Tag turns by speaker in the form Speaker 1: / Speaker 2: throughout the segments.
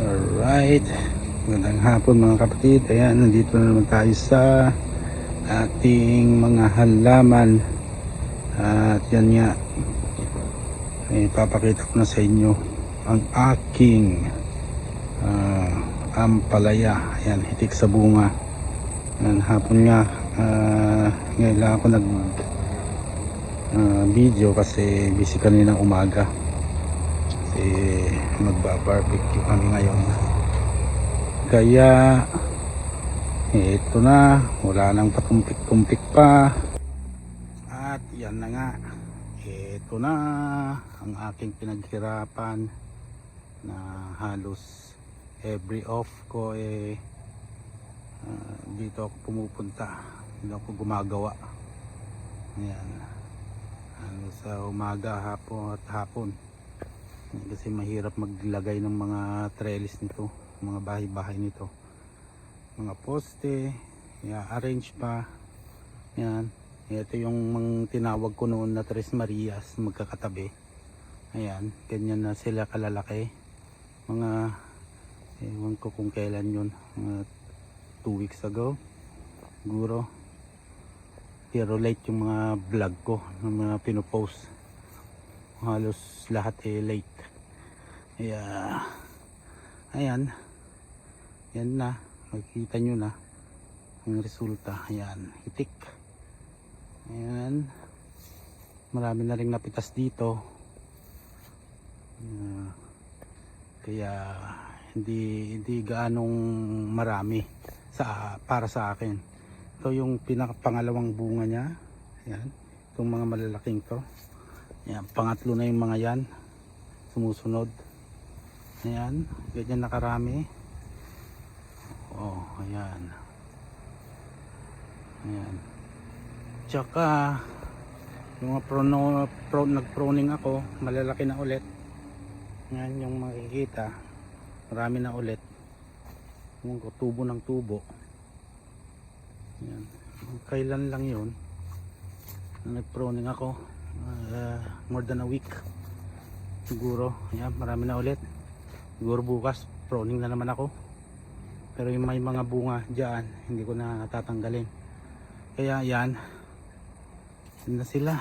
Speaker 1: Alright, magandang hapon mga kapatid. Ayan, nandito na naman tayo sa ating mga halaman. At yan nga, ipapakita ko na sa inyo ang aking ampalaya. Ayan, hitik sa bunga. Ayan, hapon nga, ngayon lang ako nag video kasi busy kanina umaga. Kasi magba-barbecue kami ngayon. Kaya ito na, wala nang patumpik-tumpik pa. At yan na nga, ito na ang aking pinaghirapan na halos every off ko dito ako pumupunta, dito ako gumagawa. Ayan, sa umaga, hapon at hapon, kasi mahirap maglagay ng mga trellis nito, mga bahay-bahay nito, mga poste, i-arrange pa. Yan, ito yung tinawag ko noon na Tres Marias, magkakatabi. Ayan, ganyan na sila kalalaki. Mga ewan ko kung kailan yun, mga 2 weeks ago siguro, pero late yung mga vlog ko na mga pinopost, halos lahat late. Ayan, yan na, makikita nyo na ang resulta. Ayan, hitik. Ayan, marami na rin napitas dito. Kaya hindi gaanong marami para sa akin. Ito yung pangalawang bunga niya. Ayan, itong mga malalaking to. Ayan, pangatlo na yung mga yan, sumusunod. Ayan, ganyan nakarami. Oh, ayan. Ayan. Tsaka yung nag-pruning ako, malalaki na ulit. Ayan yung makikita, marami na ulit. Yung tubo ng tubo. Ayan. Kailan lang yun nag-pruning ako, more than a week siguro. Ayan, marami na ulit. Siguro bukas pruning na naman ako, pero yung may mga bunga dyan hindi ko na tatanggalin. Kaya yan na sila,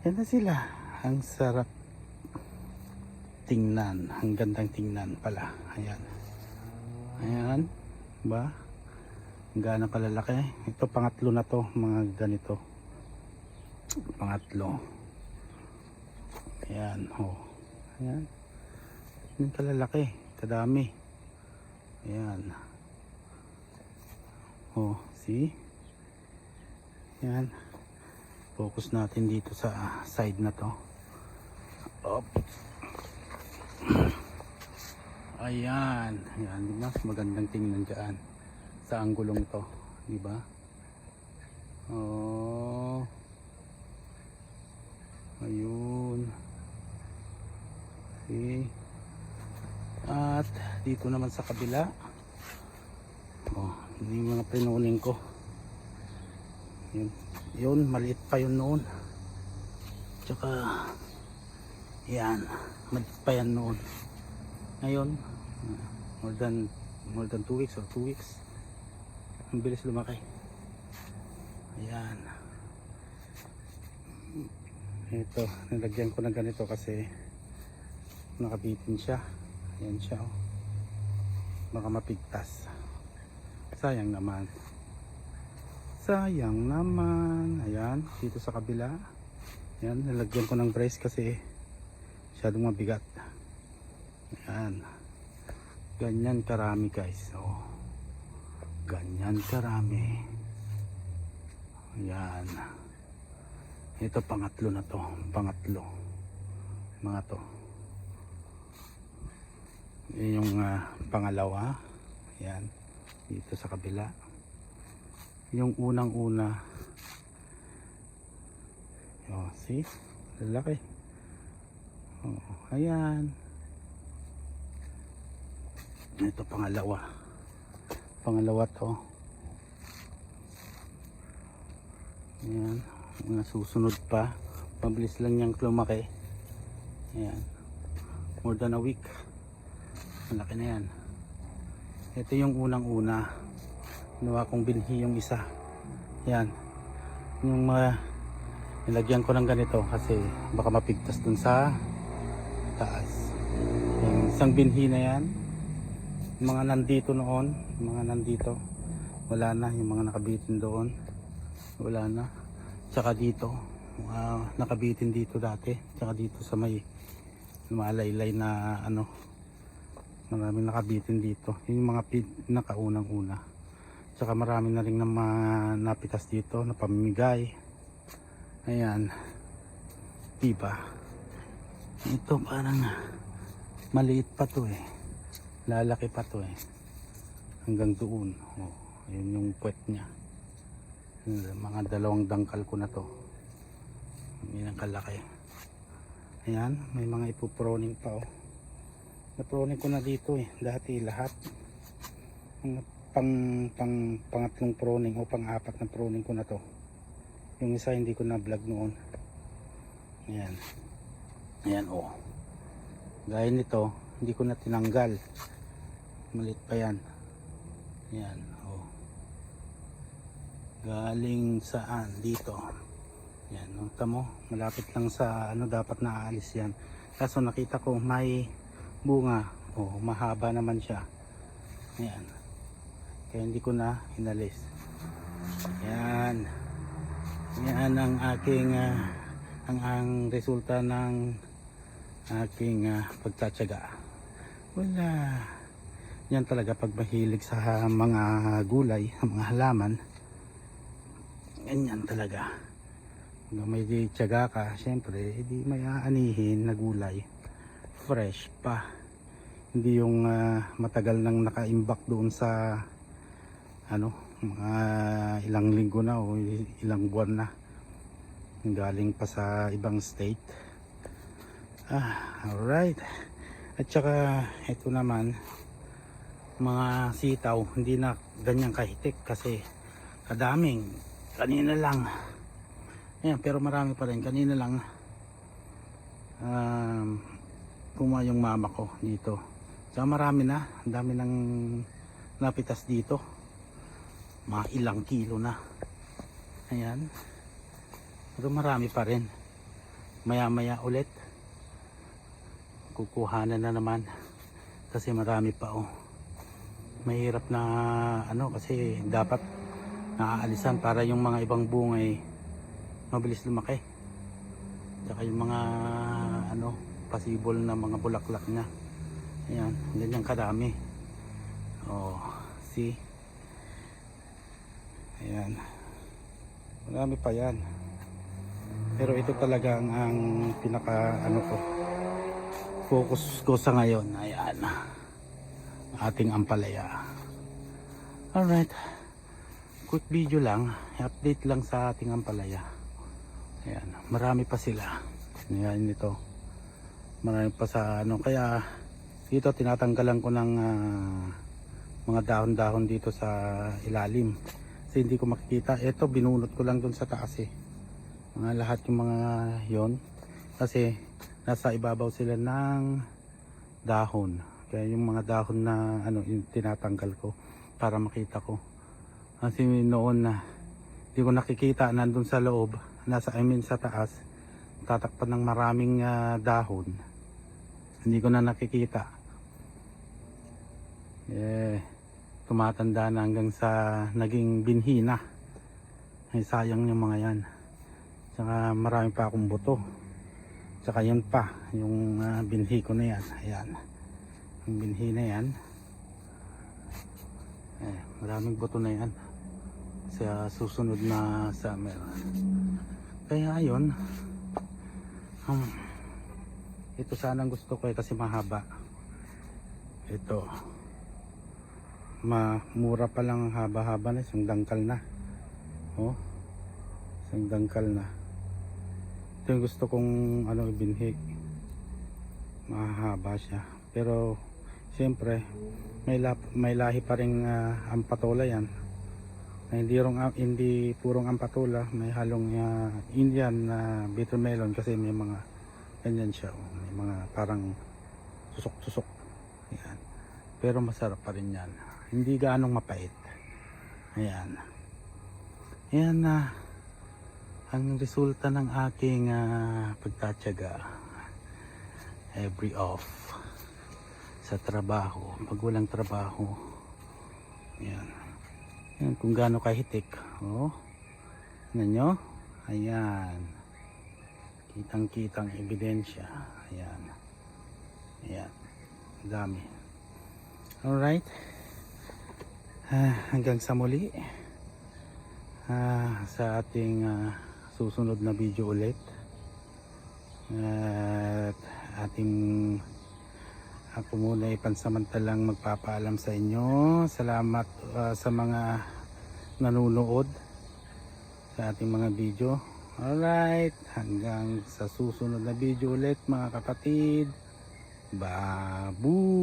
Speaker 1: yan na sila. Ang sarap tingnan, ang gandang tingnan pala. Ayan, ayan ba, gaano kalalaki. Ito pangatlo na to, mga ganito, pangatlo. Ayan, oh, ayan, yung kalalaki, kadami. Ayan, oh, see, ayan, focus natin dito sa side na to. Op. Ayan, ayan, di ba? Magandang tingnan dyan sa anggulong to, di ba? Oh, ayun. Okay. At dito naman sa kabila, oh, yung mga pinuning ko. Yun, maliit pa yun noon. Tsaka yan, maliit pa yan noon. Ngayon, more than 2 weeks or 2 weeks, ang bilis lumaki. Ayan, ito, nilagyan ko ng ganito kasi nakabitin siya. Ayan siya, oh, baka mapigtas. Sayang naman, sayang naman. Ayan, dito sa kabila, ayan, nilagyan ko ng brace kasi masyadong mabigat. Ayan, ganyan karami guys. Oh, ganyan karami. Ayan, ito pangatlo na to, pangatlo mga to. Yan yung pangalawa. Ayan, dito sa kabila. Yung unang una, oh, see, lalaki. Oh, ayan, ito pangalawa to. Ayan, mga susunod pa, mabilis lang niyang lumaki. Ayan, more than a week. Malaki na yan. Ito yung unang-una. Ginawa kong binhi yung isa. Yan. Yung nilagyan ko ng ganito kasi baka mapigtas dun sa taas. Yung isang binhi na yan. Yung mga nandito noon, yung mga nandito, wala na. Yung mga nakabitin doon, wala na. Tsaka dito, nakabitin dito dati. Tsaka dito sa may lumalaylay na ano, maraming nakabitin dito. Yun yung mga nakaunang-una. Tsaka marami na rin na napitas dito na pamimigay. Ayan, diba? Ito parang maliit pa to eh, lalaki pa to eh, hanggang doon. Oh, ayun yung puwet nya. Mga dalawang dangkal ko na to, hindi nang kalaki. Ayan, may mga ipuproning pa oh. Naproning ko na dito eh, dati lahat. Mga pangatlong proning o pang-apat na proning ko na to. Yung isa hindi ko na vlog noon. Ayan. Ayan oh. Gaya nito, hindi ko na tinanggal. Malit pa yan. Ayan oh. Galing saan? Dito. Ayan, nota mo, malapit lang sa ano, dapat na aalis yan. Kaso nakita ko may bunga. Oh, mahaba naman siya. Ayan. Kaya hindi ko na inalis. Ayan. Yan ang aking ang resulta ng aking pagtatsaga. Wala. Yan talaga pag mahilig sa mga gulay, mga halaman. Ganyan talaga. Kung may tsaga ka, syempre, hindi may aanihin na gulay. Fresh pa. Hindi yung matagal nang nakaimbak doon sa ano, mga ilang linggo na o ilang buwan na. Galing pa sa ibang state. Alright. At saka ito naman, mga sitaw, hindi na ganyang kahitik kasi kadaming. Kanina lang. Ayan, pero marami pa rin. Kanina lang kumuha yung mama ko dito. Saka marami na. Ang dami nang napitas dito. Mga ilang kilo na. Ayan. Pero marami pa rin. Maya maya ulit kukuhanan na naman kasi marami pa oh. Mahirap na ano kasi dapat naaalisan para yung mga ibang bunga ay mabilis lumaki. Saka yung mga ano possible na mga bulaklak niya. Ayan, ganyan kadami. Oh, see? Ayan. Marami pa yan. Pero ito talaga ang pinaka ano ko, focus ko sa ngayon. Ayan. Ating ampalaya. Alright. Quick video lang. Update lang sa ating ampalaya. Ayan. Marami pa sila. Ayan ito. Marami pa sa ano. Kaya dito tinatanggalan ko ng mga dahon-dahon dito sa ilalim. Kasi hindi ko makikita. Ito binunot ko lang dun sa taas eh. Mga lahat yung mga yon. Kasi nasa ibabaw sila ng dahon. Kaya yung mga dahon na ano yung tinatanggal ko para makita ko. Kasi noon na hindi ko nakikita nandun sa loob, nasa sa taas, tatakpan ng maraming dahon. Hindi ko na nakikita. Tumatanda na hanggang sa naging binhi na. Ay sayang yung mga yan. Saka marami pa akong buto. Saka yun pa, yung binhi ko na yan. Ayan. Yung binhi na yan. Maraming buto na yan. Sa susunod na summer. Kaya ayun. Ito sanang gusto ko kasi mahaba. Ito. Mura pa lang haba-haba na. Isang dangkal na. Oh. Isang dangkal na. Ito yung gusto kong ano ibinhi. Mahaba siya. Pero siyempre may lahi pa rin ampatola yan. Hindi purong ampatola, may halong Indian bitter melon kasi may mga ganyan siya. May mga parang susok-susok. Yan. pero masarap pa rin yan, hindi gaanong mapait. Ayan, ayan na ang resulta ng aking pagtatyaga every off sa trabaho. Pag walang trabaho, ayan, ayan kung gaano kahitik. Oh, ano nyo? Ayan, kitang kitang ebidensya. Ayan, ayan, dami. Alright, hanggang sa muli, sa ating susunod na video ulit. At ating ako muna pansamantalang magpapaalam sa inyo. Salamat sa mga nanonood sa ating mga video. Alright, hanggang sa susunod na video ulit mga kapatid. Babu!